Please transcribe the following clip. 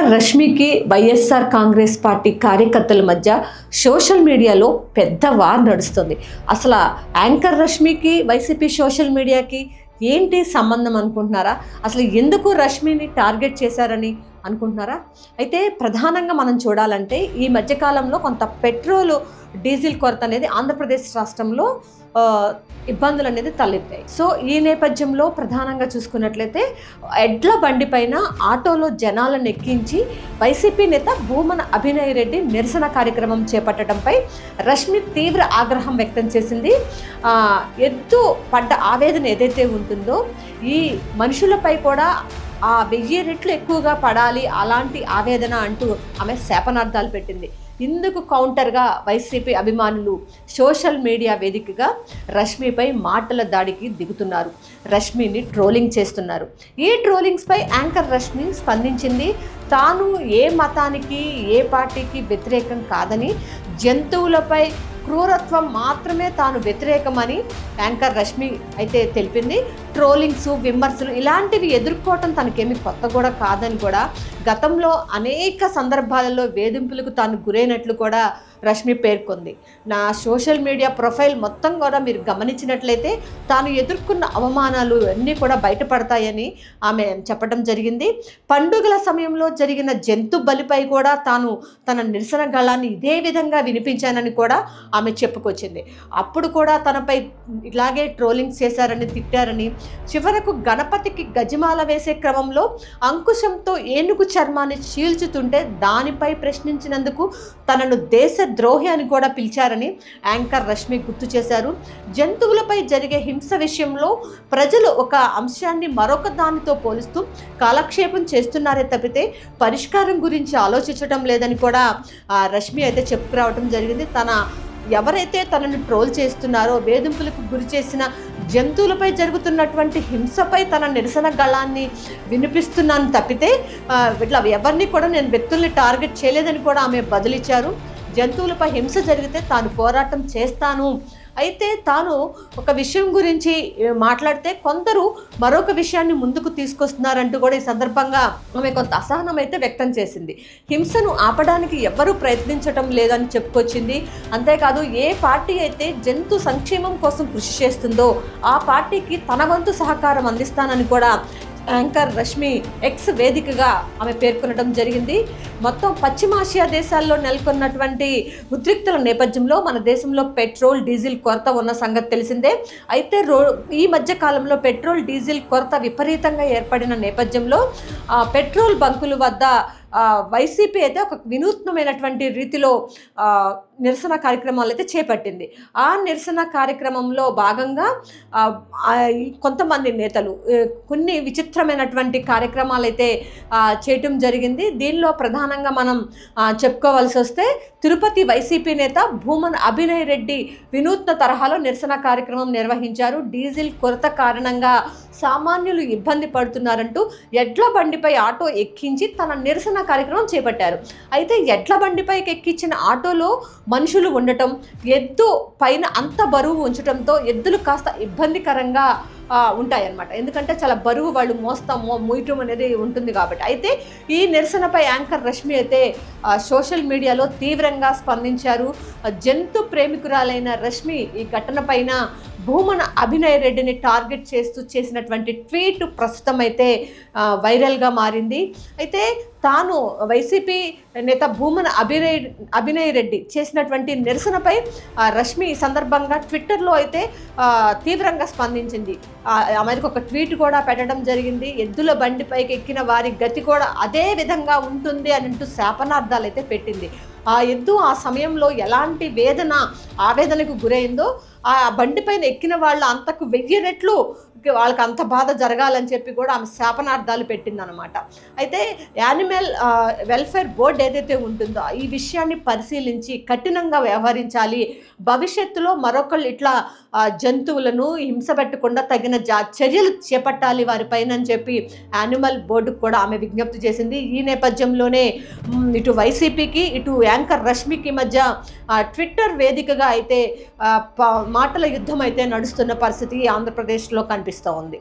Anchor రష్మికి YSR Congress party కార్యకర్తల మధ్య social మీడియాలో పెద్ద వార్ నడుస్తుంది. అసలు యాంకర్ రష్మికి వైసీపీ సోషల్ మీడియాకి ఏంటి సంబంధం అనుకుంటున్నారా? అసలు ఎందుకు రష్మిని టార్గెట్ చేశారని అనుకుంటున్నారా? అయితే ప్రధానంగా మనం చూడాలంటే ఈ మధ్యకాలంలో కొంత పెట్రోలు డీజిల్ కొరత అనేది ఆంధ్రప్రదేశ్ రాష్ట్రంలో ఇబ్బందులు అనేది తలెత్తాయి. సో ఈ నేపథ్యంలో ప్రధానంగా చూసుకున్నట్లయితే ఎడ్ల బండి పైన ఆటోలో జనాలను ఎక్కించి వైసీపీ నేత భూమన అభినయ్ రెడ్డి నిరసన కార్యక్రమం చేపట్టడంపై రష్మి తీవ్ర ఆగ్రహం వ్యక్తం చేసింది. ఎద్దు పడ్డ ఆవేదన ఏదైతే ఉంటుందో ఈ మనుషులపై కూడా 1000 రెట్లు ఎక్కువగా పడాలి అలాంటి ఆవేదన అంటూ ఆమె శాపనార్థాలు పెట్టింది. ఇందుకు కౌంటర్గా వైసీపీ అభిమానులు సోషల్ మీడియా వేదికగా రష్మిపై మాటల దాడికి దిగుతున్నారు. రష్మిని ట్రోలింగ్ చేస్తున్నారు. ఈ ట్రోలింగ్స్పై యాంకర్ రష్మి స్పందించింది. తాను ఏ మతానికి ఏ పార్టీకి వ్యతిరేకం కాదని, జంతువులపై క్రూరత్వం మాత్రమే తాను వ్యతిరేకమని యాంకర్ రష్మి అయితే తెలిపింది. ట్రోలింగ్స్, విమర్శలు ఇలాంటివి ఎదుర్కోవటం తనకేమీ కొత్త కూడా కాదని కూడా, గతంలో అనేక సందర్భాలలో వేధింపులకు తాను గురైనట్లు కూడా రష్మి పేర్కొంది. నా సోషల్ మీడియా ప్రొఫైల్ మొత్తం కూడా మీరు గమనించినట్లయితే తాను ఎదుర్కొన్న అవమానాలు అన్నీ కూడా బయటపడతాయని ఆమె చెప్పడం జరిగింది. పండుగల సమయంలో జరిగిన జంతు బలిపై కూడా తాను తన నిరసన గళాన్ని ఇదే విధంగా వినిపించానని కూడా ఆమె చెప్పుకొచ్చింది. అప్పుడు కూడా తనపై ఇలాగే ట్రోలింగ్స్ చేశారని, తిట్టారని, చివరకు గణపతికి గజమాల వేసే క్రమంలో అంకుశంతో ఏనుగు చర్మాన్ని చీల్చుతుంటే దానిపై ప్రశ్నించినందుకు తనను దేశ ద్రోహి అని కూడా పిలిచారని యాంకర్ రష్మి గుర్తు చేశారు. జంతువులపై జరిగే హింస విషయంలో ప్రజలు ఒక అంశాన్ని మరొక దానితో పోలుస్తూ కాలక్షేపం చేస్తున్నారే తప్పితే పరిష్కారం గురించి ఆలోచించడం లేదని కూడా రష్మి అయితే చెప్పుకురావడం జరిగింది. ఎవరైతే తనను ట్రోల్ చేస్తున్నారో, వేధింపులకు గురి చేసిన జంతువులపై జరుగుతున్నటువంటి హింసపై తన నిరసన గళాన్ని వినిపిస్తున్నాను తప్పితే ఇట్లా ఎవరిని కూడా నేను వ్యక్తుల్ని టార్గెట్ చేయలేదని కూడా ఆమె బదులిచ్చారు. జంతువులపై హింస జరిగితే తాను పోరాటం చేస్తాను. అయితే తాను ఒక విషయం గురించి మాట్లాడితే కొందరు మరొక విషయాన్ని ముందుకు తీసుకొస్తున్నారంటూ కూడా ఈ సందర్భంగా ఆమె కొంత అసహనం అయితే వ్యక్తం చేసింది. హింసను ఆపడానికి ఎవ్వరూ ప్రయత్నించడం లేదని చెప్పుకొచ్చింది. అంతేకాదు, ఏ పార్టీ అయితే జంతు సంక్షేమం కోసం కృషి చేస్తుందో ఆ పార్టీకి తన వంతు సహకారం అందిస్తానని కూడా యాంకర్ రష్మి ఎక్స్ వేదికగా ఆమె పేర్కొనడం జరిగింది. మొత్తం పశ్చిమాసియా దేశాల్లో నెలకొన్నటువంటి ఉద్రిక్తల నేపథ్యంలో మన దేశంలో పెట్రోల్, డీజిల్ కొరత ఉన్న సంగతి తెలిసిందే. అయితే ఈ మధ్య కాలంలో పెట్రోల్, డీజిల్ కొరత విపరీతంగా ఏర్పడిన నేపథ్యంలో పెట్రోల్ బంకుల వద్ద వైసీపీ అయితే ఒక వినూత్నమైనటువంటి రీతిలో నిరసన కార్యక్రమాలు అయితే చేపట్టింది. ఆ నిరసన కార్యక్రమంలో భాగంగా కొంతమంది నేతలు కొన్ని విచిత్రమైనటువంటి కార్యక్రమాలు అయితే చేయటం జరిగింది. దీనిలో ప్రధానంగా మనం చెప్పుకోవాల్సి వస్తే తిరుపతి వైసీపీ నేత భూమన అభినయ్ రెడ్డి వినూత్న తరహాలో నిరసన కార్యక్రమం నిర్వహించారు. డీజిల్ కొరత కారణంగా సామాన్యులు ఇబ్బంది పడుతున్నారంటూ ఎడ్ల బండిపై ఆటో ఎక్కించి తన నిరసన కార్యక్రమం చేపట్టారు. అయితే ఎడ్ల బండిపైకి ఎక్కించిన ఆటోలో మనుషులు ఉండటం, ఎద్దు పైన అంత బరువు ఉంచడంతో ఎద్దులు కాస్త ఇబ్బందికరంగా ఉంటాయన్నమాట. ఎందుకంటే చాలా బరువు వాళ్ళు మోయటం అనేది ఉంటుంది కాబట్టి. అయితే ఈ నిరసనపై యాంకర్ రష్మి అయితే సోషల్ మీడియాలో తీవ్రంగా స్పందించారు. జంతు ప్రేమికురాలైన రష్మి ఈ ఘటన పైన భూమన అభినయ్ రెడ్డిని టార్గెట్ చేస్తూ చేసినటువంటి ట్వీట్ ప్రస్తుతం అయితే వైరల్గా మారింది. అయితే తాను వైసీపీ నేత భూమన అభినయ్ రెడ్డి చేసినటువంటి నిరసనపై రష్మి ఈ సందర్భంగా ట్విట్టర్లో అయితే తీవ్రంగా స్పందించింది. ఆమెకు ఒక ట్వీట్ కూడా పెట్టడం జరిగింది. ఎద్దుల బండిపైకి ఎక్కిన వారి గతి కూడా అదే విధంగా ఉంటుంది అని అంటూ శాపనార్థాలు అయితే పెట్టింది. ఆ ఎద్దు ఆ సమయంలో ఎలాంటి ఆవేదనకు గురైందో ఆ బండిపైన ఎక్కిన వాళ్ళు అంతకు 1000 రెట్లు వాళ్ళకి అంత బాధ జరగాలని చెప్పి కూడా ఆమె శాపనార్థాలు పెట్టిందనమాట. అయితే యానిమల్ వెల్ఫేర్ బోర్డు ఏదైతే ఉంటుందో ఈ విషయాన్ని పరిశీలించి కఠినంగా వ్యవహరించాలి, భవిష్యత్తులో మరొకళ్ళు ఇట్లా జంతువులను హింస పెట్టకుండా తగిన చర్యలు చేపట్టాలి వారిపైన అని చెప్పి యానిమల్ బోర్డుకు కూడా ఆమె విజ్ఞప్తి చేసింది. ఈ నేపథ్యంలోనే ఇటు వైసీపీకి ఇటు యాంకర్ రష్మికి మధ్య ట్విట్టర్ వేదికగా అయితే మాటల యుద్ధం అయితే నడుస్తున్న పరిస్థితి ఆంధ్రప్రదేశ్లో కనిపిస్తూ ఉంది.